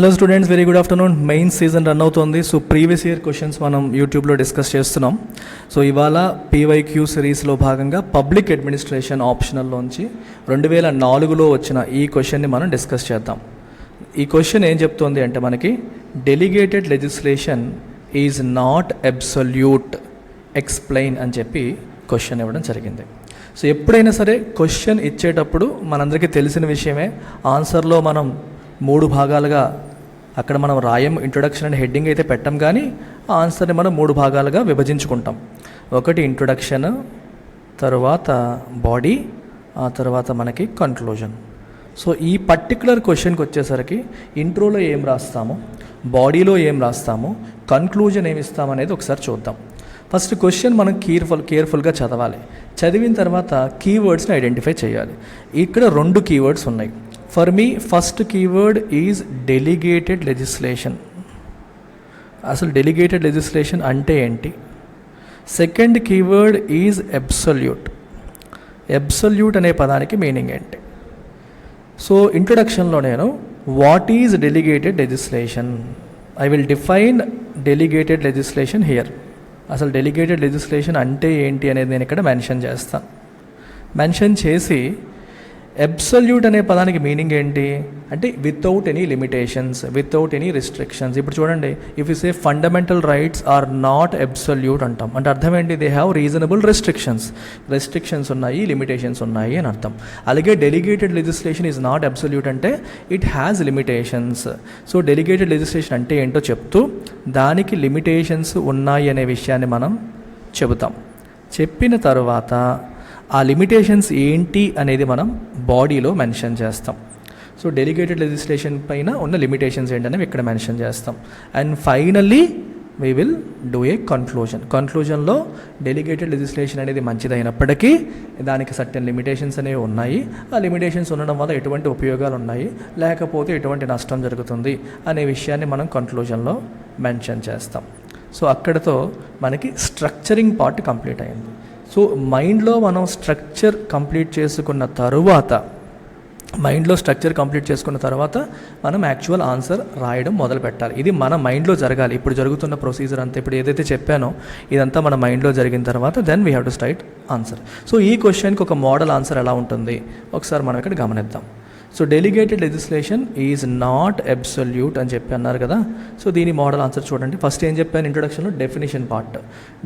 Hello students, very good afternoon. Main season run అవుతుంది. So previous year questions మనం యూట్యూబ్లో discuss చేస్తున్నాం. So ఇవాళ పీవైక్యూ సిరీస్లో భాగంగా పబ్లిక్ అడ్మినిస్ట్రేషన్ ఆప్షనల్లోంచి 2004లో వచ్చిన ఈ క్వశ్చన్ని మనం డిస్కస్ చేద్దాం. ఈ క్వశ్చన్ ఏం చెప్తోంది అంటే మనకి delegated legislation is not absolute, explain అని చెప్పి క్వశ్చన్ ఇవ్వడం జరిగింది. సో ఎప్పుడైనా సరే క్వశ్చన్ ఇచ్చేటప్పుడు మనందరికీ తెలిసిన విషయమే, ఆన్సర్లో మనం 3 భాగాలుగా అక్కడ మనం రాయం, ఇంట్రొడక్షన్ అండ్ హెడ్డింగ్ అయితే పెట్టాం, కానీ ఆ ఆన్సర్ని మనం 3 భాగాలుగా విభజించుకుంటాం. ఒకటి ఇంట్రొడక్షన్, తర్వాత బాడీ, ఆ తర్వాత మనకి కన్క్లూజన్. సో ఈ పర్టికులర్ క్వశ్చన్కి వచ్చేసరికి ఇంట్రోలో ఏం రాస్తాము, బాడీలో ఏం రాస్తాము, కన్క్లూజన్ ఏమి ఇస్తామనేది ఒకసారి చూద్దాం. ఫస్ట్ క్వశ్చన్ మనం కేర్ఫుల్గా చదవాలి. చదివిన తర్వాత కీవర్డ్స్ని ఐడెంటిఫై చేయాలి. ఇక్కడ 2 కీవర్డ్స్ ఉన్నాయి. For me first keyword is delegated legislation. అసలు డెలిగేటెడ్ లెజిస్లేషన్ అంటే ఏంటి? Second keyword is absolute. Absolute అనే పదానికి మీనింగ్ ఏంటి? సో ఇంట్రొడక్షన్లో నేను what is delegated legislation, I will define delegated legislation here. అసలు డెలిగేటెడ్ లెజిస్లేషన్ అంటే ఏంటి అనేది నేను ఇక్కడ మెన్షన్ చేస్తాను. మెన్షన్ చేసి అబ్సల్యూట్ అనే పదానికి మీనింగ్ ఏంటి అంటే without any limitations, without any restrictions. ఇప్పుడు చూడండి, if you say fundamental rights are not absolute అంటాం, అంటే అర్థం ఏంటి? దే హ్యావ్ రీజనబుల్ రెస్ట్రిక్షన్స్ ఉన్నాయి, లిమిటేషన్స్ ఉన్నాయి అని అర్థం. అలాగే delegated legislation is not absolute అంటే it has limitations. So delegated legislation అంటే ఏంటో చెప్తూ దానికి లిమిటేషన్స్ ఉన్నాయి అనే విషయాన్ని మనం చెబుతాం. చెప్పిన తర్వాత ఆ లిమిటేషన్స్ ఏంటి అనేది మనం బాడీలో మెన్షన్ చేస్తాం. సో డెలిగేటెడ్ లెజిస్లేషన్ పైన ఉన్న లిమిటేషన్స్ ఏంటనేవి ఇక్కడ మెన్షన్ చేస్తాం. And finally we will do a కన్క్లూజన్లో డెలిగేటెడ్ లెజిస్లేషన్ అనేది మంచిదైనప్పటికీ దానికి సర్టెన్ లిమిటేషన్స్ అనేవి ఉన్నాయి. ఆ లిమిటేషన్స్ ఉండడం వల్ల ఎటువంటి ఉపయోగాలు ఉన్నాయి, లేకపోతే ఎటువంటి నష్టం జరుగుతుంది అనే విషయాన్ని మనం కన్క్లూజన్లో మెన్షన్ చేస్తాం. సో అక్కడతో మనకి స్ట్రక్చరింగ్ పార్ట్ కంప్లీట్ అయింది. సో మైండ్లో మనం స్ట్రక్చర్ కంప్లీట్ చేసుకున్న తరువాత మనం యాక్చువల్ ఆన్సర్ రాయడం మొదలు పెట్టాలి. ఇది మన మైండ్లో జరగాలి. ఇప్పుడు జరుగుతున్న ప్రొసీజర్ అంతా, ఇప్పుడు ఏదైతే చెప్పానో ఇదంతా మన మైండ్లో జరిగిన తర్వాత then we have to straight answer. So ఈ క్వశ్చన్కి ఒక మోడల్ ఆన్సర్ ఎలా ఉంటుంది ఒకసారి మనం ఇక్కడ గమనిద్దాం. So delegated legislation is not absolute అని చెప్పి అన్నారు కదా. సో దీని మోడల్ ఆన్సర్ చూడండి. ఫస్ట్ ఏం చెప్పాను ఇంట్రొడక్షన్లో? Definition part.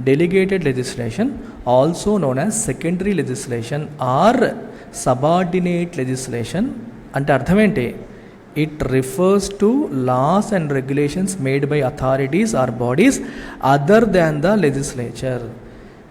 Delegated legislation also known as secondary legislation or subordinate legislation అంటే అర్థం ఏంటి? It refers to laws and regulations made by authorities or bodies other than the legislature.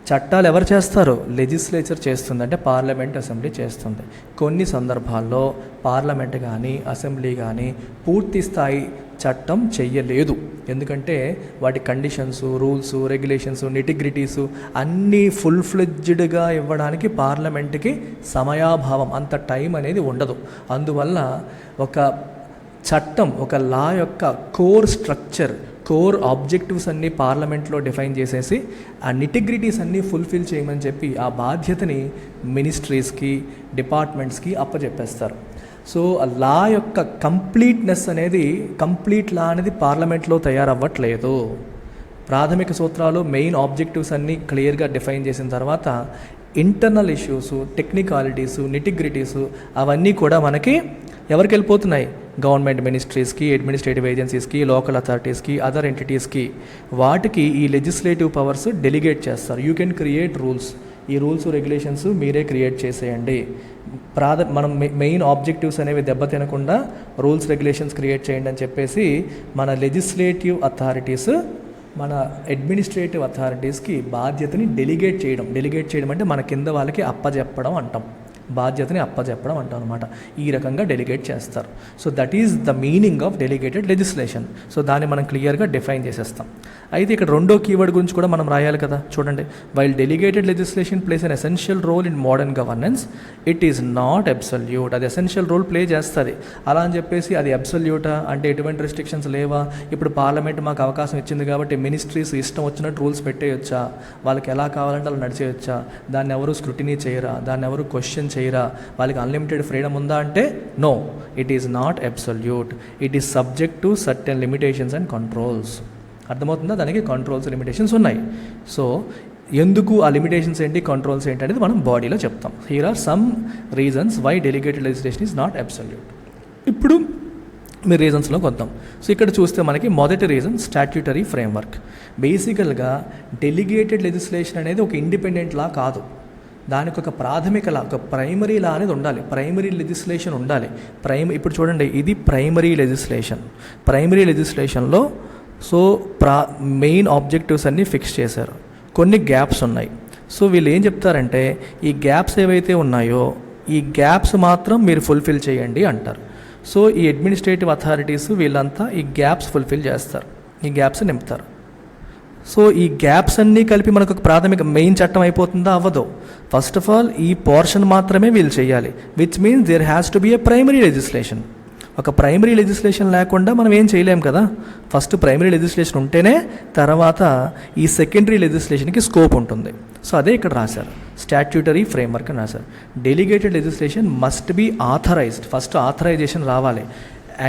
చట్టాలు ఎవరు చేస్తారు? లెజిస్లేచర్ చేస్తుంది, అంటే పార్లమెంట్, అసెంబ్లీ చేస్తుంది. కొన్ని సందర్భాల్లో పార్లమెంట్ కానీ అసెంబ్లీ కానీ పూర్తి స్థాయి చట్టం చెయ్యలేదు. ఎందుకంటే వాటి కండిషన్స్, రూల్స్, రెగ్యులేషన్స్, నిటిగ్రిటీస్ అన్నీ ఫుల్ ఫ్లెడ్జ్డ్గా ఇవ్వడానికి పార్లమెంట్కి సమయాభావం, అంత టైం అనేది ఉండదు. అందువల్ల ఒక చట్టం, ఒక లా యొక్క కోర్ స్ట్రక్చర్, కోర్ ఆబ్జెక్టివ్స్ అన్నీ పార్లమెంట్లో డిఫైన్ చేసేసి ఆ నిటిగ్రిటీస్ అన్నీ ఫుల్ఫిల్ చేయమని చెప్పి ఆ బాధ్యతని మినిస్ట్రీస్కి, డిపార్ట్మెంట్స్కి అప్పచెప్పేస్తారు. సో ఆ లా యొక్క కంప్లీట్నెస్ అనేది, కంప్లీట్ లా అనేది పార్లమెంట్లో తయారవ్వట్లేదు. ప్రాథమిక సూత్రాలు, మెయిన్ ఆబ్జెక్టివ్స్ అన్నీ క్లియర్గా డిఫైన్ చేసిన తర్వాత ఇంటర్నల్ ఇష్యూస్, టెక్నికాలిటీసు, నిటిగ్రిటీసు అవన్నీ కూడా మనకి ఎవరికి వెళ్ళిపోతున్నాయి? గవర్నమెంట్ మినిస్ట్రీస్కి, అడ్మినిస్ట్రేటివ్ ఏజెన్సీస్కి, లోకల్ అథారిటీస్కి, అదర్ ఎంటిటీస్కి. వాటికి ఈ లెజిస్లేటివ్ పవర్స్ డెలిగేట్ చేస్తారు. యూ కెన్ క్రియేట్ రూల్స్, ఈ రూల్స్ రెగ్యులేషన్స్ మీరే క్రియేట్ చేసేయండి. మనం మెయిన్ ఆబ్జెక్టివ్స్ అనేవి దెబ్బతినకుండా రూల్స్ రెగ్యులేషన్స్ క్రియేట్ చేయండి అని చెప్పేసి మన లెజిస్లేటివ్ అథారిటీస్ మన అడ్మినిస్ట్రేటివ్ అథారిటీస్కి బాధ్యతని డెలిగేట్ చేయడం అంటే మన కింద వాళ్ళకి అప్పజెప్పడం అంటాం. బాధ్యతని అప్పజెప్పడం అంటాం అనమాట. ఈ రకంగా డెలిగేట్ చేస్తారు. So that is the meaning of delegated legislation. So దాన్ని మనం క్లియర్గా డిఫైన్ చేసేస్తాం. అయితే ఇక్కడ 2వ కీవర్డ్ గురించి కూడా మనం రాయాలి కదా. చూడండి, while delegated legislation plays an essential role in modern governance, it is not absolute. అది ఎసెన్షియల్ రోల్ ప్లే చేస్తుంది. అలా అని చెప్పేసి అది అబ్సల్యూటా అంటే ఎటువంటి రెస్ట్రిక్షన్స్ లేవా? ఇప్పుడు పార్లమెంట్ మాకు అవకాశం ఇచ్చింది కాబట్టి మినిస్ట్రీస్ ఇష్టం వచ్చినట్టు రూల్స్ పెట్టేయొచ్చా? వాళ్ళకి ఎలా కావాలంటే అలా నడిచేయొచ్చా? దాన్ని ఎవరు స్క్రూటినీ చేయరా? దాన్ని ఎవరు క్వశ్చన్ చేయరా, వాళ్ళకి అన్లిమిటెడ్ ఫ్రీడమ్ ఉందా అంటే no, it is not absolute, it is subject to certain limitations and controls. అర్థమవుతుందా? దానికి కంట్రోల్స్ లిమిటేషన్స్ ఉన్నాయి. సో ఎందుకు ఆ లిమిటేషన్స్ ఏంటి, కంట్రోల్స్ ఏంటి అనేది మనం బాడీలో చెప్తాం. Here are some reasons why delegated legislation is not absolute. ఇప్పుడు మీరు రీజన్స్లోకి వద్దాం. సో ఇక్కడ చూస్తే మనకి మొదటి రీజన్ స్టాట్యూటరీ ఫ్రేమ్వర్క్. బేసికల్గా డెలిగేటెడ్ లెజిస్లేషన్ అనేది ఒక ఇండిపెండెంట్ లా కాదు, దానికి ఒక ప్రాథమిక లా, ఒక ప్రైమరీ లా అనేది ఉండాలి, ప్రైమరీ లెజిస్లేషన్ ఉండాలి. ఇప్పుడు చూడండి, ఇది ప్రైమరీ లెజిస్లేషన్. ప్రైమరీ లెజిస్లేషన్లో సో మెయిన్ ఆబ్జెక్టివ్స్ అన్నీ ఫిక్స్ చేశారు, కొన్ని గ్యాప్స్ ఉన్నాయి. సో వీళ్ళు ఏం చెప్తారంటే ఈ గ్యాప్స్ ఏవైతే ఉన్నాయో ఈ గ్యాప్స్ మాత్రం మీరు ఫుల్ఫిల్ చేయండి అంటారు. సో ఈ అడ్మినిస్ట్రేటివ్ అథారిటీస్ వీళ్ళంతా ఈ గ్యాప్స్ ఫుల్ఫిల్ చేస్తారు, ఈ గ్యాప్స్ నింపుతారు. సో ఈ గ్యాప్స్ అన్నీ కలిపి మనకు ఒక ప్రాథమిక మెయిన్ చట్టం అయిపోతుందా? అవ్వదు. ఫస్ట్ ఆఫ్ ఆల్ ఈ పోర్షన్ మాత్రమే వీళ్ళు చేయాలి, which means there has to be a primary legislation. ఒక ప్రైమరీ లెజిస్లేషన్ లేకుండా మనం ఏం చేయలేం కదా. ఫస్ట్ ప్రైమరీ లెజిస్లేషన్ ఉంటేనే తర్వాత ఈ సెకండరీ లెజిస్లేషన్కి స్కోప్ ఉంటుంది. సో అదే ఇక్కడ రాశారు, స్టాట్యూటరీ ఫ్రేమ్వర్క్ అని రాశారు. Delegated legislation must be authorised, first authorisation రావాలి,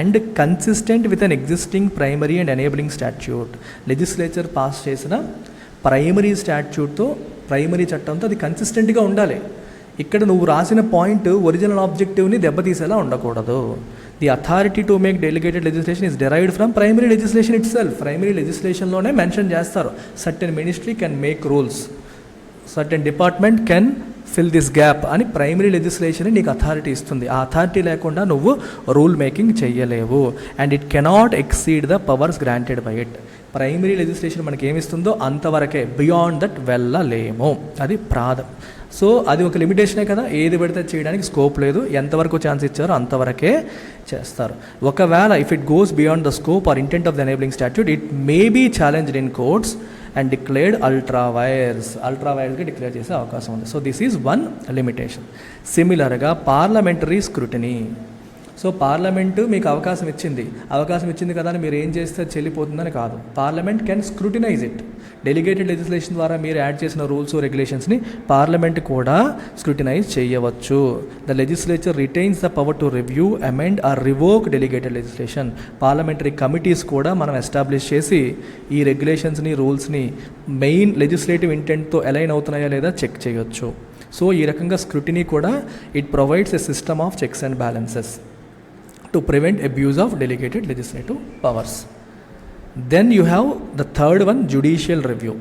and consistent with an existing primary and enabling statute. Legislature pass చేసిన ప్రైమరీ స్టాట్యూట్తో, ప్రైమరీ చట్టంతో అది కన్సిస్టెంట్గా ఉండాలి. ఇక్కడ నువ్వు రాసిన పాయింట్ ఒరిజినల్ ఆబ్జెక్టివ్ని దెబ్బతీసేలా ఉండకూడదు. The authority to make delegated legislation is derived from primary legislation itself. Primary లెజిస్లేషన్లోనే మెన్షన్ చేస్తారు, certain ministry can make rules, certain department can fill this gap అని ప్రైమరీ లెజిస్లేషన్ నీకు అథారిటీ ఇస్తుంది. ఆ authority లేకుండా నువ్వు రూల్ మేకింగ్ చెయ్యలేవు. And it cannot exceed the powers granted by it. Primary legislation మనకి ఏమిస్తుందో అంతవరకే, బియాండ్ దట్ వెళ్ళలేము. అది సో అది ఒక లిమిటేషనే కదా, ఏది పెడితే చేయడానికి స్కోప్ లేదు, ఎంతవరకు ఛాన్స్ ఇచ్చారో అంతవరకే చేస్తారు. ఒకవేళ if it goes beyond the scope or intent of the enabling statute it may be challenged in courts and declared అల్ట్రావైర్స్గా డిక్లేర్ చేసే అవకాశం ఉంది. So this is one limitation. సిమిలర్గా పార్లమెంటరీ స్క్రూటినీ. సో పార్లమెంటు మీకు అవకాశం ఇచ్చింది కదా అని మీరు ఏం చేస్తే చెల్లిపోతుందని కాదు. Parliament can scrutinise it. Delegated legislation ద్వారా మీరు యాడ్ చేసిన రూల్స్ రెగ్యులేషన్స్ని పార్లమెంట్ కూడా స్క్రూటినైజ్ చేయవచ్చు. The legislature retains the power to review, amend or revoke delegated legislation. Parliamentary committees కూడా మనం ఎస్టాబ్లిష్ చేసి ఈ రెగ్యులేషన్స్ని, రూల్స్ని మెయిన్ లెజిస్లేటివ్ ఇంటెంట్తో అలైన్ అవుతున్నాయా లేదా చెక్ చేయొచ్చు. సో ఈ రకంగా స్క్రూటినీ కూడా it provides a system of checks and balances to prevent abuse of delegated legislative powers. Then you have the third one, judicial review.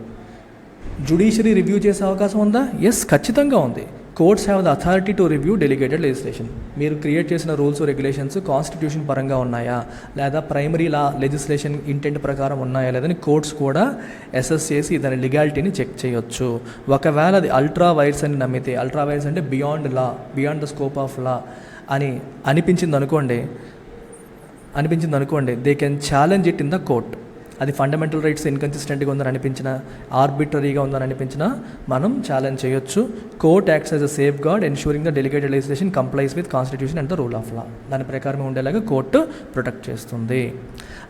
Judiciary review చేసే అవకాశం ఉందా? Yes, ఖచ్చితంగా ఉంది. Courts have the authority to review delegated legislation. మీరు create చేసిన rules regulations constitution పరంగా ఉన్నాయా లేదా ప్రైమరీ లా లెజిస్లేషన్ ఇంటెంట్ ప్రకారం ఉన్నాయా లేదని కోర్ట్స్ కూడా అసెస్ చేసి దాని లిగాలిటీని చెక్ చేయొచ్చు. ఒకవేళ అది అల్ట్రా వైర్స్ అని నమ్మితే, అల్ట్రా వైర్స్ అంటే beyond the scope of law అని అనిపించింది అనుకోండి, they can challenge it in the court. అది ఫండమెంటల్ రైట్స్ ఇన్కన్సిస్టెంట్గా ఉందని అనిపించిన, ఆర్బిటరీగా ఉందని అనిపించినా మనం ఛాలెంజ్ చేయొచ్చు. Court acts as a safeguard ensuring the delegated legislation complies with constitution and the rule of law. దాని ప్రకారం ఉండేలాగా కోర్టు ప్రొటెక్ట్ చేస్తుంది.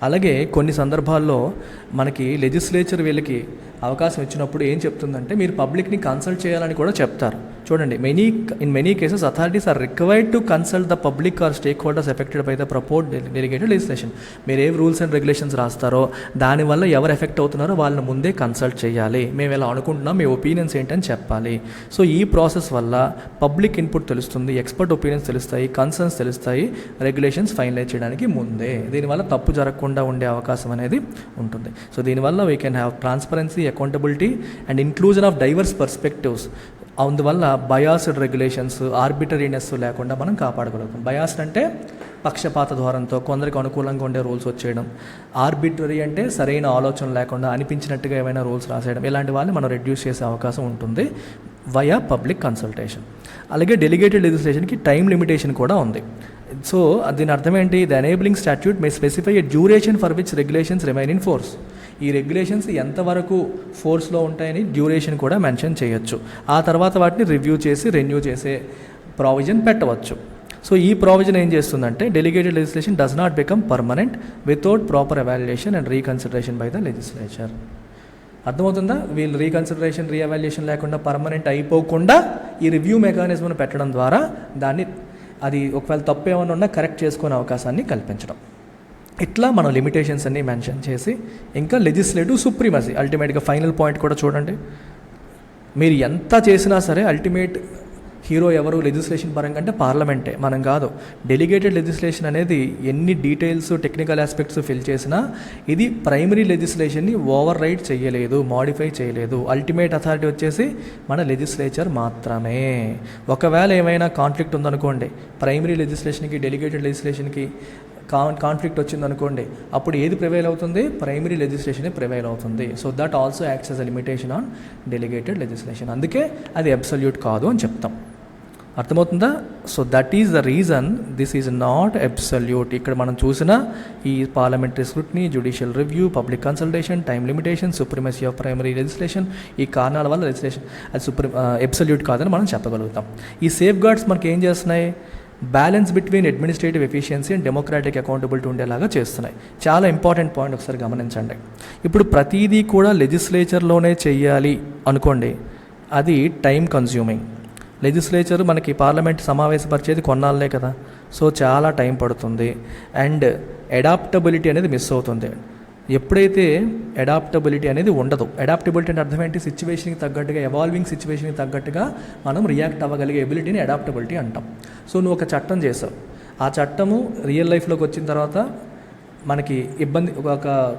అలాగే కొన్ని సందర్భాల్లో మనకి లెజిస్లేచర్ వీళ్ళకి అవకాశం ఇచ్చినప్పుడు ఏం చెప్తుందంటే మీరు పబ్లిక్ని కన్సల్ట్ చేయాలని కూడా చెప్తారు. చూడండి, in many cases authorities are required to consult the public or stakeholders affected by the proposed delegated legislation. మీరు ఏ రూల్స్ అండ్ రెగ్యులేషన్స్ రాస్తారో దానివల్ల ఎవరు ఎఫెక్ట్ అవుతున్నారో వాళ్ళని ముందే కన్సల్ట్ చేయాలి. మేము ఇలా అనుకుంటున్నాం, మీ ఒపీనియన్స్ ఏంటని చెప్పాలి. సో ఈ ప్రాసెస్ వల్ల పబ్లిక్ ఇన్పుట్ తెలుస్తుంది, ఎక్స్పర్ట్ ఒపీనియన్స్ తెలుస్తాయి, కన్సర్న్స్ తెలుస్తాయి రెగ్యులేషన్స్ ఫైనలైజ్ చేయడానికి ముందే. దీనివల్ల తప్పు జరగకుండా ఉండే అవకాశం అనేది ఉంటుంది. సో దీనివల్ల we can have transparency, accountability and inclusion of divorce perspectives. అందువల్ల బయాస్డ్ రెగ్యులేషన్స్, ఆర్బిటరీనెస్ లేకుండా మనం కాపాడగలుగుతాం. బయాస్డ్ అంటే పక్షపాత ధోరణితో కొందరికి అనుకూలంగా ఉండే రూల్స్ వచ్చేయడం. ఆర్బిటరీ అంటే సరైన ఆలోచన లేకుండా అనిపించినట్టుగా ఏమైనా రూల్స్ రాసేయడం. ఇలాంటి వాళ్ళని మనం రెడ్యూస్ చేసే అవకాశం ఉంటుంది వయా పబ్లిక్ కన్సల్టేషన్. అలాగే డెలిగేటెడ్ లెజిస్లేషన్కి టైం లిమిటేషన్ కూడా ఉంది. సో దీని అర్థం ఏంటి? The enabling statute May specify a duration for which regulations remain in force. ఈ రెగ్యులేషన్స్ ఎంతవరకు ఫోర్స్లో ఉంటాయని డ్యూరేషన్ కూడా మెన్షన్ చేయొచ్చు. ఆ తర్వాత వాటిని రివ్యూ చేసి రెన్యూ చేసే ప్రావిజన్ పెట్టవచ్చు. సో ఈ ప్రావిజన్ ఏం చేస్తుందంటే delegated legislation does not become permanent without proper evaluation and reconsideration by the legislature. అర్థమవుతుందా? వీళ్ళు రీకన్సిడరేషన్ రీఎవాల్యుయేషన్ లేకుండా పర్మనెంట్ అయిపోకుండా ఈ రివ్యూ మెకానిజంను పెట్టడం ద్వారా దాన్ని అది ఒకవేళ తప్పు ఏమైనా ఉన్నా కరెక్ట్ చేసుకునే అవకాశాన్ని కల్పించడం. ఇట్లా మనం లిమిటేషన్స్ అన్నీ మెన్షన్ చేసి ఇంకా లెజిస్లేటివ్ సుప్రీమసీ అల్టిమేట్గా ఫైనల్ పాయింట్ కూడా చూడండి. మీరు ఎంత చేసినా సరే అల్టిమేట్ హీరో ఎవరు లెజిస్లేషన్ పరంగా అంటే పార్లమెంటే, మనం కాదు. డెలిగేటెడ్ లెజిస్లేషన్ అనేది ఎన్ని డీటెయిల్స్ టెక్నికల్ ఆస్పెక్ట్స్ ఫిల్ చేసినా ఇది ప్రైమరీ లెజిస్లేషన్ని ఓవర్ రైడ్ చేయలేదు, మాడిఫై చేయలేదు. అల్టిమేట్ అథారిటీ వచ్చేసి మన లెజిస్లేచర్ మాత్రమే. ఒకవేళ ఏమైనా కాన్ఫ్లిక్ట్ ఉందనుకోండి, ప్రైమరీ లెజిస్లేషన్కి డెలిగేటెడ్ లెజిస్లేషన్కి కాన్ఫ్లిక్ట్ వచ్చిందనుకోండి, అప్పుడు ఏది ప్రివైల్ అవుతుంది? ప్రైమరీ లెజిస్లేషనే ప్రివైల్ అవుతుంది. So that also acts as a limitation on delegated legislation. అందుకే అది అబ్సల్యూట్ కాదు అని చెప్తాం. అర్థమవుతుందా? So that is the reason this is not absolute. ఇక్కడ మనం చూసిన ఈ parliamentary scrutiny, judicial review, public consultation, time limitation, supremacy of primary legislation, ఈ కారణాల వల్ల లెజిస్లేషన్ అది అబ్సల్యూట్ కాదని మనం చెప్పగలుగుతాం. ఈ సేఫ్ గార్డ్స్ మనకి ఏం చేస్తున్నాయి? Balance between administrative efficiency and democratic accountability ఉండేలాగా చేస్తున్నాయి. చాలా ఇంపార్టెంట్ పాయింట్, ఒకసారి గమనించండి. ఇప్పుడు ప్రతిదీ కూడా లెజిస్లేచర్లోనే చెయ్యాలి అనుకోండి, అది టైం కన్జ్యూమింగ్. లెజిస్లేచర్ మనకి పార్లమెంట్ సమావేశపరిచేది కొన్నాళ్ళే కదా, సో చాలా టైం పడుతుంది. అండ్ అడాప్టబిలిటీ అనేది మిస్ అవుతుంది. ఎప్పుడైతే అడాప్టబిలిటీ అనేది ఉండదు, అడాప్టబిలిటీ అంటే అర్థం ఏంటి? సిచ్యువేషన్కి తగ్గట్టుగా, ఎవాల్వింగ్ సిచ్యువేషన్కి తగ్గట్టుగా మనం రియాక్ట్ అవ్వగలిగే ఎబిలిటీని అడాప్టబిలిటీ అంటాం. సో నువ్వు ఒక చట్టం చేసావు, ఆ చట్టము రియల్ లైఫ్లోకి వచ్చిన తర్వాత మనకి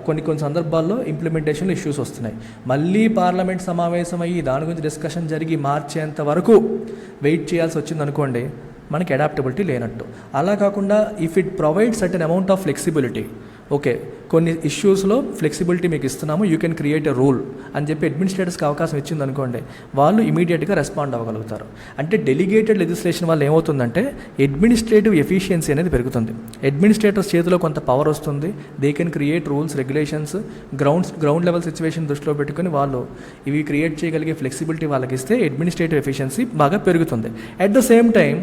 కొన్ని సందర్భాల్లో ఇంప్లిమెంటేషన్లో ఇష్యూస్ వస్తున్నాయి. మళ్ళీ పార్లమెంట్ సమావేశం అయ్యి దాని గురించి డిస్కషన్ జరిగి మార్చేంత వరకు వెయిట్ చేయాల్సి వచ్చింది అనుకోండి, మనకి అడాప్టబిలిటీ లేనట్టు. అలా కాకుండా if it provide certain amount of flexibility, okay కొన్ని ఇష్యూస్లో ఫ్లెక్సిబిలిటీ మీకు ఇస్తున్నాము, you can create a rule అని చెప్పి అడ్మినిస్ట్రేటర్స్కి అవకాశం ఇచ్చింది అనుకోండి, వాళ్ళు ఇమీడియట్గా రెస్పాండ్ అవ్వగలుగుతారు. అంటే డెలిగేటెడ్ లెజిస్లేషన్ వల్ల ఏమవుతుందంటే అడ్మినిస్ట్రేటివ్ ఎఫిషియన్సీ అనేది పెరుగుతుంది. అడ్మినిస్ట్రేటర్స్ చేతిలో కొంత పవర్ వస్తుంది, they can create rules, regulations, ground level situation దృష్టిలో పెట్టుకుని వాళ్ళు ఇవి క్రియేట్ చేయగలిగే ఫ్లెక్సిబిలిటీ వాళ్ళకి ఇస్తే అడ్మినిస్ట్రేటివ్ ఎఫిషియన్సీ బాగా పెరుగుతుంది. At the same time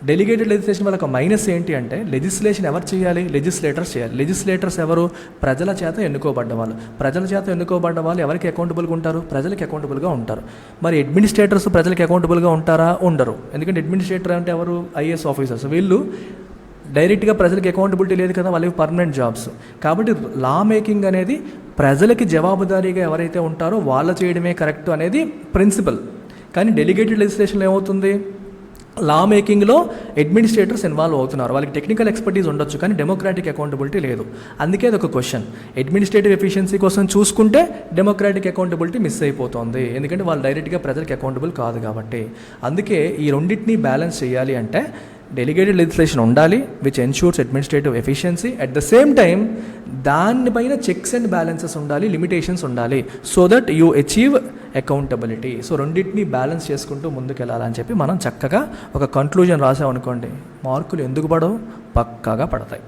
delegated legislation వల్ల ఒక మైనస్ ఏంటి అంటే లెజిస్లేషన్ ఎవరు చేయాలి? లెజిస్లేటర్స్ చేయాలి. లెజిస్లేటర్స్ ఎవరు? ప్రజల చేత ఎన్నుకోబడ్డ వాళ్ళు. ప్రజల చేత ఎన్నుకోబడ్డ వాళ్ళు ఎవరికి అకౌంటబుల్గా ఉంటారు? ప్రజలకు అకౌంటబుల్గా ఉంటారు. మరి అడ్మినిస్ట్రేటర్స్ ప్రజలకు అకౌంటబుల్గా ఉంటారా? ఉండరు. ఎందుకంటే అడ్మినిస్ట్రేటర్ అంటే ఎవరు? IAS officers. వీళ్ళు డైరెక్ట్గా ప్రజలకు అకౌంటబిలిటీ లేదు కదా, వాళ్ళకి పర్మనెంట్ జాబ్స్. కాబట్టి లా మేకింగ్ అనేది ప్రజలకి జవాబుదారీగా ఎవరైతే ఉంటారో వాళ్ళు చేయడమే కరెక్ట్ అనేది ప్రిన్సిపల్. కానీ డెలిగేటెడ్ లెజిస్లేషన్లో ఏమవుతుంది? లా మేకింగ్లో అడ్మినిస్ట్రేటర్స్ ఇన్వాల్వ్ అవుతున్నారు, వాళ్ళకి టెక్నికల్ ఎక్స్పర్టీస్ ఉండొచ్చు కానీ డెమోక్రాటిక్ అకౌంటబిలిటీ లేదు. అందుకే అది ఒక క్వశ్చన్. అడ్మినిస్ట్రేటివ్ ఎఫిషియన్సీ కోసం చూసుకుంటే డెమోక్రాటిక్ అకౌంటబిలిటీ మిస్ అయిపోతుంది, ఎందుకంటే వాళ్ళు డైరెక్ట్గా ప్రజలకు అకౌంటబుల్ కాదు కాబట్టి. అందుకే ఈ రెండింటినీ బ్యాలెన్స్ చేయాలి అంటే డెలిగేటెడ్ లెజిస్లేషన్ ఉండాలి which ensures administrative efficiency, at the same time దానిపైన చెక్స్ అండ్ బ్యాలెన్సెస్ ఉండాలి, లిమిటేషన్స్ ఉండాలి, so that you achieve accountability. So రెండింటినీ బ్యాలెన్స్ చేసుకుంటూ ముందుకు వెళ్ళాలని చెప్పి మనం చక్కగా ఒక కంక్లూజన్ రాసామనుకోండి, మార్కులు ఎందుకు పడవు? పక్కాగా పడతాయి.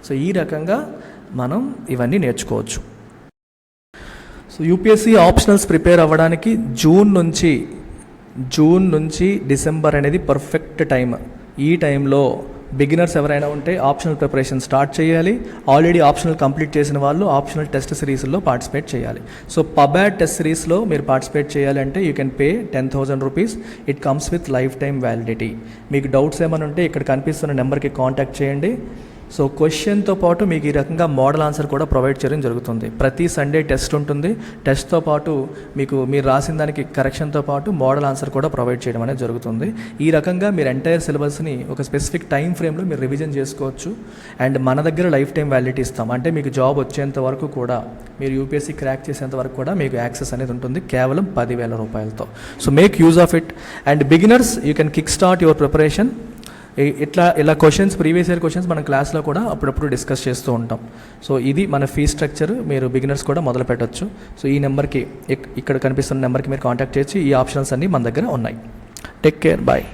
సో ఈ రకంగా మనం ఇవన్నీ నేర్చుకోవచ్చు. సో యూపీఎస్సీ ఆప్షనల్స్ ప్రిపేర్ అవ్వడానికి జూన్ నుంచి డిసెంబర్ అనేది పర్ఫెక్ట్ టైం. ఈ టైంలో బిగినర్స్ ఎవరైనా ఉంటే ఆప్షనల్ ప్రిపరేషన్ స్టార్ట్ చేయాలి. ఆల్రెడీ ఆప్షనల్ కంప్లీట్ చేసిన వాళ్ళు ఆప్షనల్ టెస్ట్ సిరీస్లో పార్టిసిపేట్ చేయాలి. సో పబ్యాట్ టెస్ట్ సిరీస్లో మీరు పార్టిసిపేట్ చేయాలంటే you can pay 10,000 rupees. It comes with life time validity. మీకు డౌట్స్ ఏమైనా ఉంటే ఇక్కడ కనిపిస్తున్న నెంబర్కి కాంటాక్ట్ చేయండి. సో క్వశ్చన్తో పాటు మీకు ఈ రకంగా మోడల్ ఆన్సర్ కూడా ప్రొవైడ్ చేయడం జరుగుతుంది. ప్రతి సండే టెస్ట్ ఉంటుంది. టెస్ట్తో పాటు మీరు రాసిన దానికి కరెక్షన్తో పాటు మోడల్ ఆన్సర్ కూడా ప్రొవైడ్ చేయడం అనేది జరుగుతుంది. ఈ రకంగా మీరు ఎంటైర్ సిలబస్ని ఒక స్పెసిఫిక్ టైం ఫ్రేమ్లో మీరు రివిజన్ చేసుకోవచ్చు. అండ్ మన దగ్గర లైఫ్ టైం వ్యాలిడిటీ ఇస్తాం, అంటే మీకు జాబ్ వచ్చేంత వరకు కూడా, మీరు యూపీఎస్సీ క్రాక్ చేసేంత వరకు కూడా మీకు యాక్సెస్ అనేది ఉంటుంది కేవలం 10,000 రూపాయలతో. So make use of it. And beginners you can kick start your preparation. ఇలా క్వశ్చన్స్, ప్రీవియస్ ఇయర్ క్వశ్చన్స్ మన క్లాస్లో కూడా అప్పుడప్పుడు డిస్కస్ చేస్తూ ఉంటాం. సో ఇది మన ఫీ స్ట్రక్చర్. మీరు బిగినర్స్ కూడా మొదలు పెట్టచ్చు. సో ఈ నెంబర్కి, ఇక్కడ కనిపిస్తున్న నెంబర్కి మీరు కాంటాక్ట్ చేసి ఈ ఆప్షన్స్ అన్నీ మన దగ్గర ఉన్నాయి. Take care, bye.